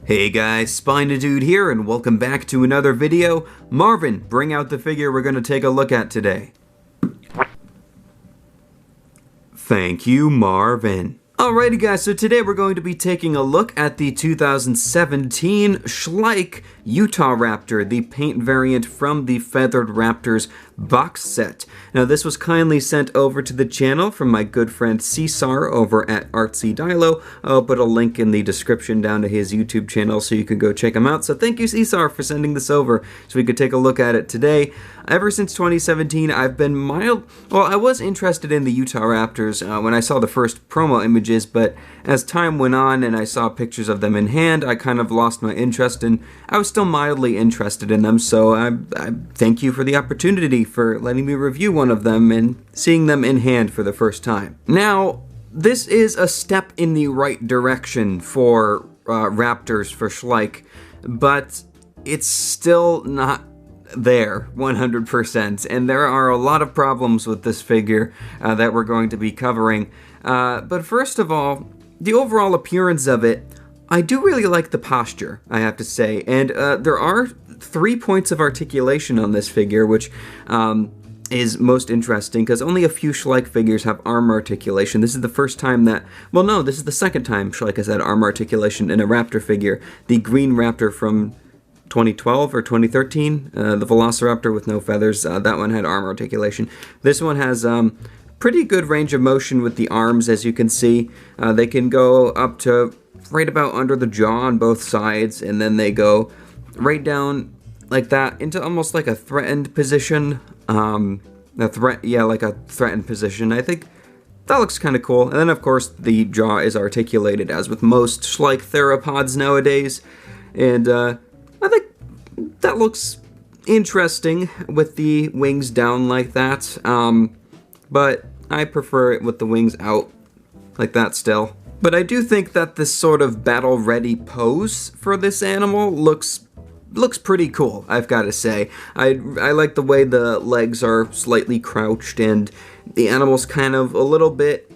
Hey guys, SpinoDude here, and welcome back to another video. Marvin, bring out the figure we're going to take a look at today. Thank you, Marvin. Alrighty guys, so today we're going to be taking a look at the 2017 Schleich Utahraptor, the paint variant from the Feathered Raptors box set. Now this was kindly sent over to the channel from my good friend Cesar over at ArtsyDilo. I'll put a link in the description down to his YouTube channel so you can go check him out. So thank you, Cesar, for sending this over so we could take a look at it today. Ever since 2017, I've been I was interested in the Utahraptors when I saw the first promo images, but as time went on and I saw pictures of them in hand, I kind of lost my interest, and I was still mildly interested in them, so I thank you for the opportunity for letting me review one of them and seeing them in hand for the first time. Now, this is a step in the right direction for Raptors for Schleich, but it's still not there 100%, and there are a lot of problems with this figure that we're going to be covering. But first of all, the overall appearance of it, I do really like the posture, I have to say, and there are 3 points of articulation on this figure, which is most interesting because only a few Schleich figures have arm articulation. This is the first time that, well no, this is the second time Schleich has had arm articulation in a Raptor figure. The green Raptor from 2012 or 2013, the Velociraptor with no feathers, that one had arm articulation. This one has pretty good range of motion with the arms, as you can see. They can go up to right about under the jaw on both sides, and then they go right down like that into almost like a threatened position. Like a threatened position. I think that looks kind of cool. And then of course the jaw is articulated, as with most Schleich theropods nowadays. And I think that looks interesting with the wings down like that. But I prefer it with the wings out like that still. But I do think that this sort of battle-ready pose for this animal looks pretty cool, I've got to say. I like the way the legs are slightly crouched and the animal's kind of a little bit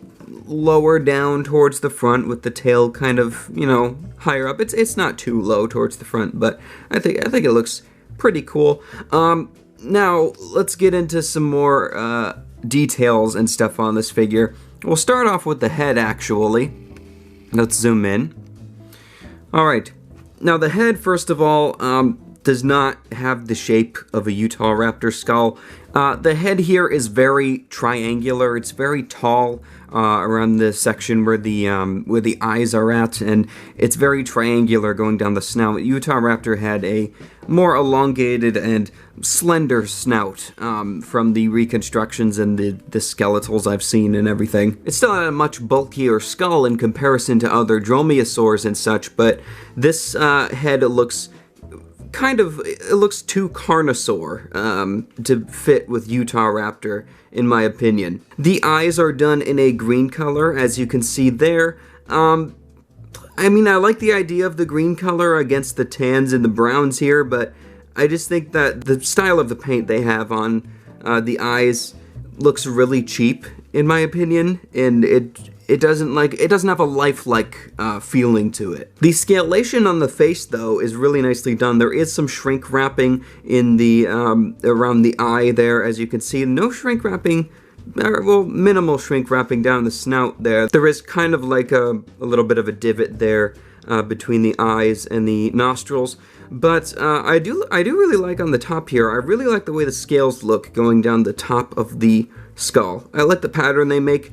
lower down towards the front with the tail kind of, you know, higher up. It's not too low towards the front, but I think it looks pretty cool. Now let's get into some more details and stuff on this figure. We'll start off with the head, actually. Let's zoom in. Alright, now the head, first of all, does not have the shape of a Utahraptor skull. The head here is very triangular. It's very tall around the section where the eyes are at, and it's very triangular going down the snout. Utahraptor had a more elongated and slender snout from the reconstructions and the skeletals I've seen and everything. It's still a much bulkier skull in comparison to other dromaeosaurs and such, but this head looks it looks too carnosaur to fit with Utahraptor, in my opinion. The eyes are done in a green color, as you can see there. I mean, I like the idea of the green color against the tans and the browns here, but I just think that the style of the paint they have on the eyes looks really cheap, in my opinion, and it doesn't have a lifelike feeling to it. The scalation on the face, though, is really nicely done. There is some shrink wrapping in the around the eye there, as you can see. No shrink wrapping, well, minimal shrink wrapping down the snout there. There is kind of like a little bit of a divot there between the eyes and the nostrils. But I do really like on the top here. I really like the way the scales look going down the top of the skull. I like the pattern they make.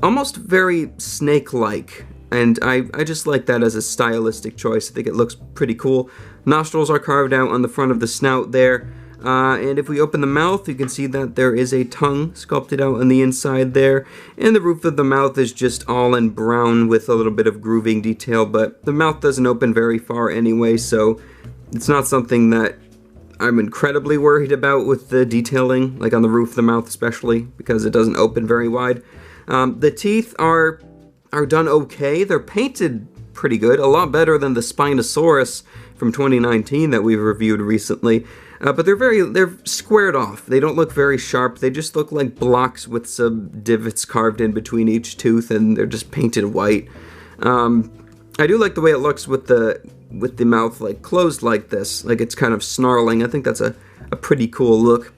Almost very snake-like, and I just like that as a stylistic choice. I think it looks pretty cool. Nostrils are carved out on the front of the snout there, and if we open the mouth, you can see that there is a tongue sculpted out on the inside there, and the roof of the mouth is just all in brown with a little bit of grooving detail, but the mouth doesn't open very far anyway, so it's not something that I'm incredibly worried about with the detailing, like on the roof of the mouth especially, because it doesn't open very wide. The teeth are done okay. They're painted pretty good, a lot better than the Spinosaurus from 2019 that we've reviewed recently. But they're squared off. They don't look very sharp. They just look like blocks with some divots carved in between each tooth, and they're just painted white. I do like the way it looks with the with the mouth like closed like this, like it's kind of snarling. I think that's a pretty cool look.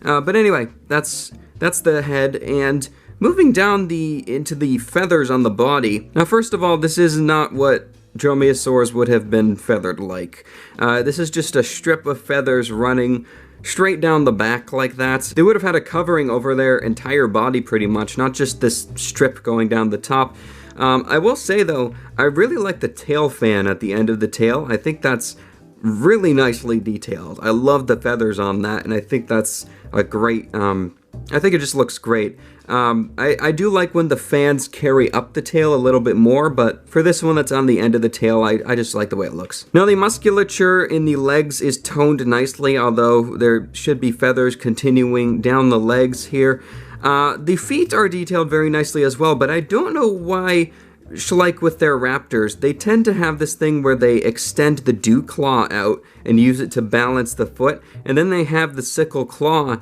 But anyway, that's the head, and moving down into the feathers on the body. Now, first of all, this is not what dromaeosaurs would have been feathered like. This is just a strip of feathers running straight down the back like that. They would have had a covering over their entire body pretty much, not just this strip going down the top. I will say though, I really like the tail fan at the end of the tail. I think that's really nicely detailed. I love the feathers on that, and I think that's a great, I think it just looks great. I do like when the fans carry up the tail a little bit more, but for this one that's on the end of the tail, I just like the way it looks. Now, the musculature in the legs is toned nicely, although there should be feathers continuing down the legs here. The feet are detailed very nicely as well, but I don't know why Schleich with their raptors, they tend to have this thing where they extend the dew claw out and use it to balance the foot, and then they have the sickle claw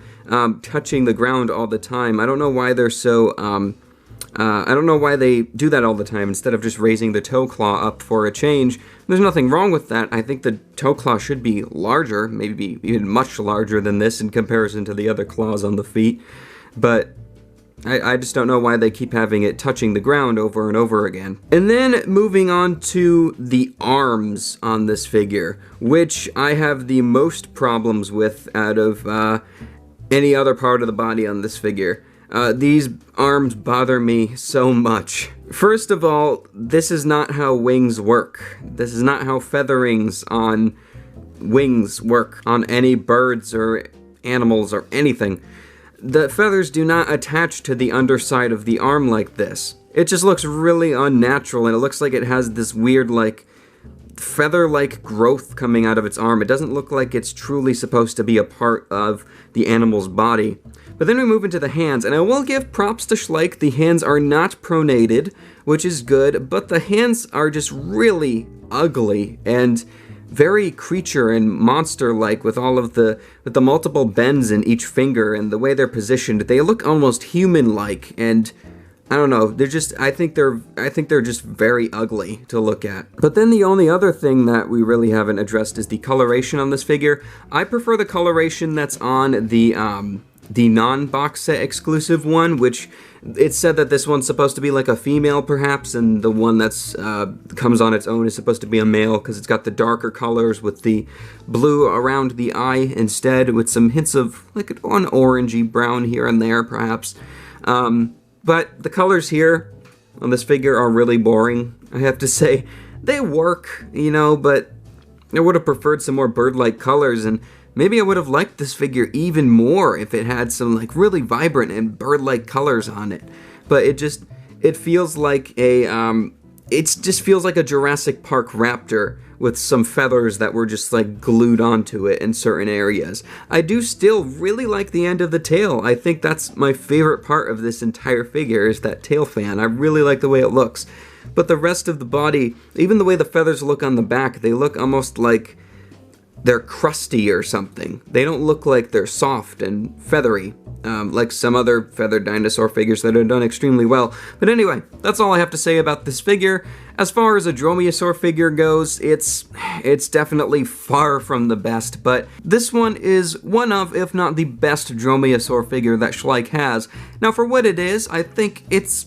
touching the ground all the time. I don't know why they're so, I don't know why they do that all the time instead of just raising the toe claw up for a change. There's nothing wrong with that. I think the toe claw should be larger, maybe even much larger than this in comparison to the other claws on the feet, but I just don't know why they keep having it touching the ground over and over again. And then moving on to the arms on this figure, which I have the most problems with out of any other part of the body on this figure. These arms bother me so much. First of all, this is not how wings work. This is not how featherings on wings work on any birds or animals or anything. The feathers do not attach to the underside of the arm like this. It just looks really unnatural, and it looks like it has this weird, like, feather-like growth coming out of its arm. It doesn't look like it's truly supposed to be a part of the animal's body. But then we move into the hands, and I will give props to Schleich. The hands are not pronated, which is good, but the hands are just really ugly and very creature and monster-like with all of the multiple bends in each finger and the way they're positioned. They look almost human-like, and I don't know. I think they're just very ugly to look at. But then the only other thing that we really haven't addressed is the coloration on this figure. I prefer the coloration that's on the non-box set exclusive one, which it's said that this one's supposed to be like a female perhaps, and the one that's comes on its own is supposed to be a male because it's got the darker colors with the blue around the eye instead, with some hints of like an orangey brown here and there perhaps. But the colors here on this figure are really boring, I have to say. They work, you know, but I would have preferred some more bird-like colors, and maybe I would have liked this figure even more if it had some like really vibrant and bird-like colors on it. But it feels like it just feels like a Jurassic Park raptor with some feathers that were just like glued onto it in certain areas. I do still really like the end of the tail. I think that's my favorite part of this entire figure, is that tail fan. I really like the way it looks. But the rest of the body, even the way the feathers look on the back, they look almost like they're crusty or something. They don't look like they're soft and feathery, like some other feathered dinosaur figures that are done extremely well. But anyway, that's all I have to say about this figure. As far as a dromaeosaur figure goes, it's definitely far from the best, but this one is one of, if not the best dromaeosaur figure that Schleich has. Now, for what it is, I think it's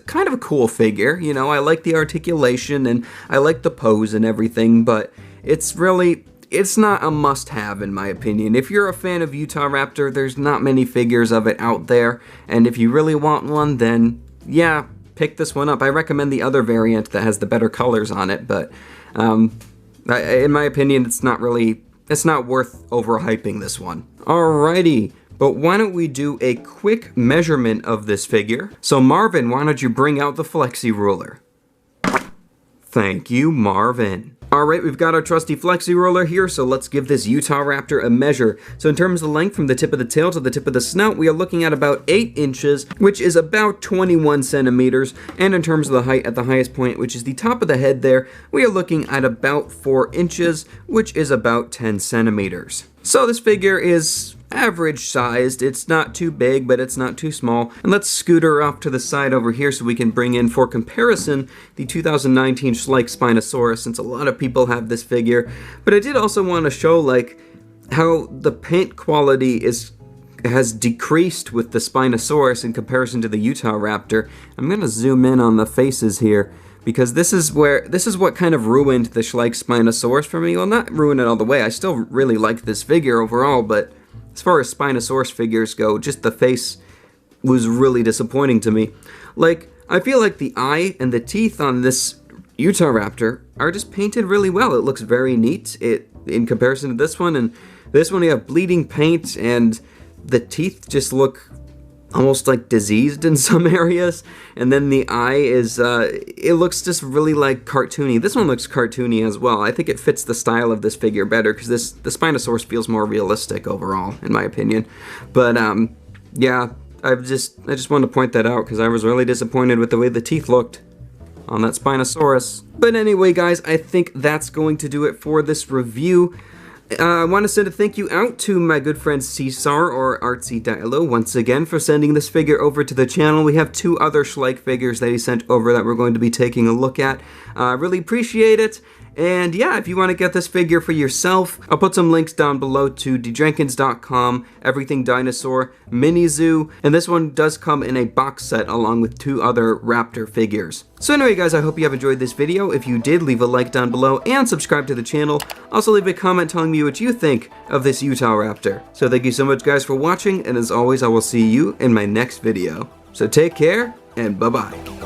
kind of a cool figure. You know, I like the articulation and I like the pose and everything, but it's not a must-have in my opinion. If you're a fan of Utahraptor, there's not many figures of it out there, and if you really want one, then yeah, pick this one up. I recommend the other variant that has the better colors on it, but in my opinion, it's not worth overhyping this one. Alrighty, but why don't we do a quick measurement of this figure? So Marvin, why don't you bring out the flexi ruler? Thank you, Marvin. Alright, we've got our trusty flexi roller here, so let's give this Utahraptor a measure. So in terms of the length from the tip of the tail to the tip of the snout, we are looking at about 8 inches, which is about 21 centimeters. And in terms of the height at the highest point, which is the top of the head there, we are looking at about 4 inches, which is about 10 centimeters. So this figure is average sized. It's not too big, but it's not too small. And let's scoot her off to the side over here so we can bring in, for comparison, the 2019 Schleich Spinosaurus, since a lot of people have this figure. But I did also want to show, like, how the paint quality has decreased with the Spinosaurus in comparison to the Utahraptor. I'm gonna zoom in on the faces here, because this is what kind of ruined the Schleich Spinosaurus for me. Well, not ruin it all the way. I still really like this figure overall, but as far as Spinosaurus figures go, just the face was really disappointing to me. Like, I feel like the eye and the teeth on this Utahraptor are just painted really well. It looks very neat in comparison to this one, and this one you have bleeding paint, and the teeth just look almost like diseased in some areas, and then the eye is, it looks just really like cartoony. This one looks cartoony as well. I think it fits the style of this figure better, because the Spinosaurus feels more realistic overall, in my opinion. But, yeah, I just wanted to point that out, because I was really disappointed with the way the teeth looked on that Spinosaurus. But anyway, guys, I think that's going to do it for this review. I want to send a thank you out to my good friend Cesar, or ArtsyDilo, once again for sending this figure over to the channel. We have 2 other Schleich figures that he sent over that we're going to be taking a look at. Really appreciate it. And yeah, if you want to get this figure for yourself, I'll put some links down below to DJenkins.com, Everything Dinosaur, Mini Zoo, and this one does come in a box set along with 2 other raptor figures. So anyway, guys, I hope you have enjoyed this video. If you did, leave a like down below and subscribe to the channel. Also leave a comment telling me what you think of this Utahraptor. So thank you so much, guys, for watching, and as always, I will see you in my next video. So take care, and bye-bye.